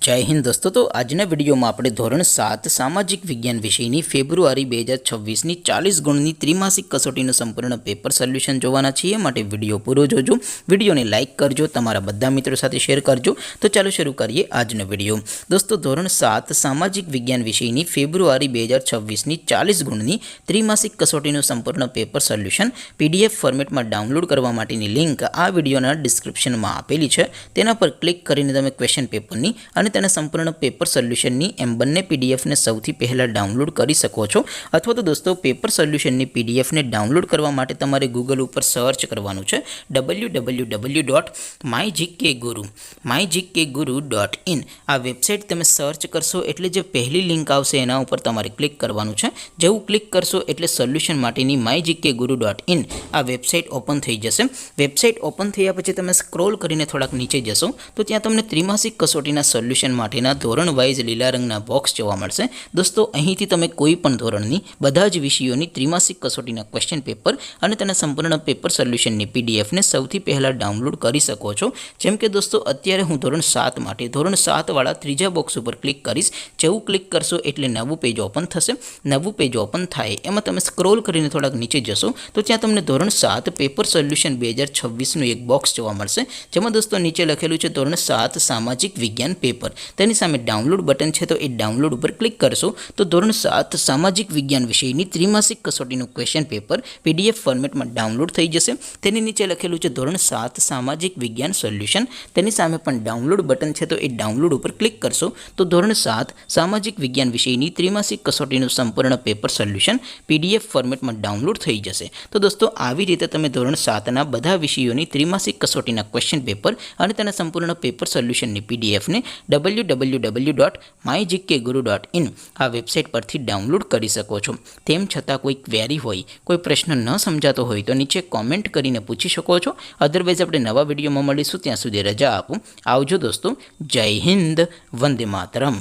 जय हिंद दोस्तों। तो आजना विडियो में આપણે ધોરણ 7 સામાજિક વિજ્ઞાન વિષયની ફેબ્રુઆરી 2026 ની 40 ગુણની ત્રિમાસિક કસોટીનું સંપૂર્ણ પેપર સોલ્યુશન જોવાના છીએ। માટે વિડિયો પૂરો જોજો, વિડિયોને લાઈક કરજો, તમારા બધા મિત્રો સાથે શેર કરજો। તો ચાલો શરૂ કરીએ આજનો વિડિયો। દોસ્તો ધોરણ 7 સામાજિક વિજ્ઞાન વિષયની ફેબ્રુઆરી 2026 ની 40 ગુણની ત્રિમાસિક કસોટીનું સંપૂર્ણ પેપર સોલ્યુશન પીડીએફ ફોર્મેટમાં ડાઉનલોડ કરવા માટેની લિંક આ વિડિયોના ડિસ્ક્રિપ્શનમાં આપેલી છે। તેના પર ક્લિક કરીને તમે ક્વેશ્ચન પેપરની અને તેના સંપૂર્ણ પેપર સોલ્યુશનની એમ બંને પીડીએફને સૌથી પહેલાં ડાઉનલોડ કરી શકો છો। અથવા તો દોસ્તો પેપર સોલ્યુશનની પીડીએફને ડાઉનલોડ કરવા માટે તમારે ગૂગલ ઉપર સર્ચ કરવાનું છે www.mygkguru.in। આ વેબસાઇટ તમે સર્ચ કરશો એટલે જે પહેલી લિંક આવશે એના ઉપર તમારે ક્લિક કરવાનું છે। જેવું ક્લિક કરશો એટલે સોલ્યુશન માટેની mygkguru.in આ વેબસાઇટ ઓપન થઈ જશે। વેબસાઇટ ઓપન થયા પછી તમે સ્ક્રોલ કરીને થોડાક નીચે જશો તો ત્યાં તમને ત્રિમાસિક કસોટીના સોલ્યુશન માટેના ધોરણ વાઇઝ લીલા રંગના બોક્સ જોવા મળશે। દોસ્તો અહીંથી તમે કોઈ પણ ધોરણની બધા જ વિષયોની ત્રિમાસિક કસોટીના ક્વેશ્ચન પેપર અને તેના સંપૂર્ણ પેપર સોલ્યુશનની પીડીએફને સૌથી પહેલાં ડાઉનલોડ કરી શકો છો। જેમ કે દોસ્તો અત્યારે હું ધોરણ 7 માટે ધોરણ 7 વાળા ત્રીજા બોક્સ ઉપર ક્લિક કરીશ। જેવું ક્લિક કરશો એટલે નવું પેજ ઓપન થશે। નવું પેજ ઓપન થાય એમાં તમે સ્ક્રોલ કરીને થોડાક નીચે જશો તો ત્યાં તમને ધોરણ 7 પેપર સોલ્યુશન 2026નું એક બોક્સ જોવા મળશે। જેમાં દોસ્તો નીચે લખેલું છે ધોરણ 7 સામાજિક વિજ્ઞાન પેપર। તેની સામે ડાઉનલોડ બટન છે તો એ ડાઉનલોડ ઉપર ક્લિક કરશો તો ધોરણ 7 સામાજિક વિજ્ઞાન વિષયની ત્રિમાસિક કસોટીનું ક્વેશ્ચન પેપર પીડીએફ ફોર્મેટમાં ડાઉનલોડ થઈ જશે। તેની નીચે લખેલું છે ધોરણ 7 સામાજિક વિજ્ઞાન સોલ્યુશન। તેની સામે પણ ડાઉનલોડ બટન છે તો એ ડાઉનલોડ ઉપર ક્લિક કરશો તો ધોરણ 7 સામાજિક વિજ્ઞાન વિષયની ત્રિમાસિક કસોટીનું સંપૂર્ણ પેપર સોલ્યુશન પીડીએફ ફોર્મેટમાં ડાઉનલોડ થઈ જશે। તો દોસ્તો આવી રીતે તમે ધોરણ 7ના બધા વિષયોની ત્રિમાસિક કસોટીના ક્વેશ્ચન પેપર અને તેના સંપૂર્ણ પેપર સોલ્યુશનની પીડીએફને www.mygkguru.in આ વેબસાઇટ પરથી ડાઉનલોડ કરી શકો છો। તેમ છતાં કોઈ ક્વેરી હોય, કોઈ પ્રશ્ન ન સમજાતો હોય તો નીચે કોમેન્ટ કરીને પૂછી શકો છો। અધરવાઇઝ આપણે નવા વિડીયોમાં મળીશું, ત્યાં સુધી રજા આપો। આવજો દોસ્તો, જય હિન્દ, વંદે માતરમ।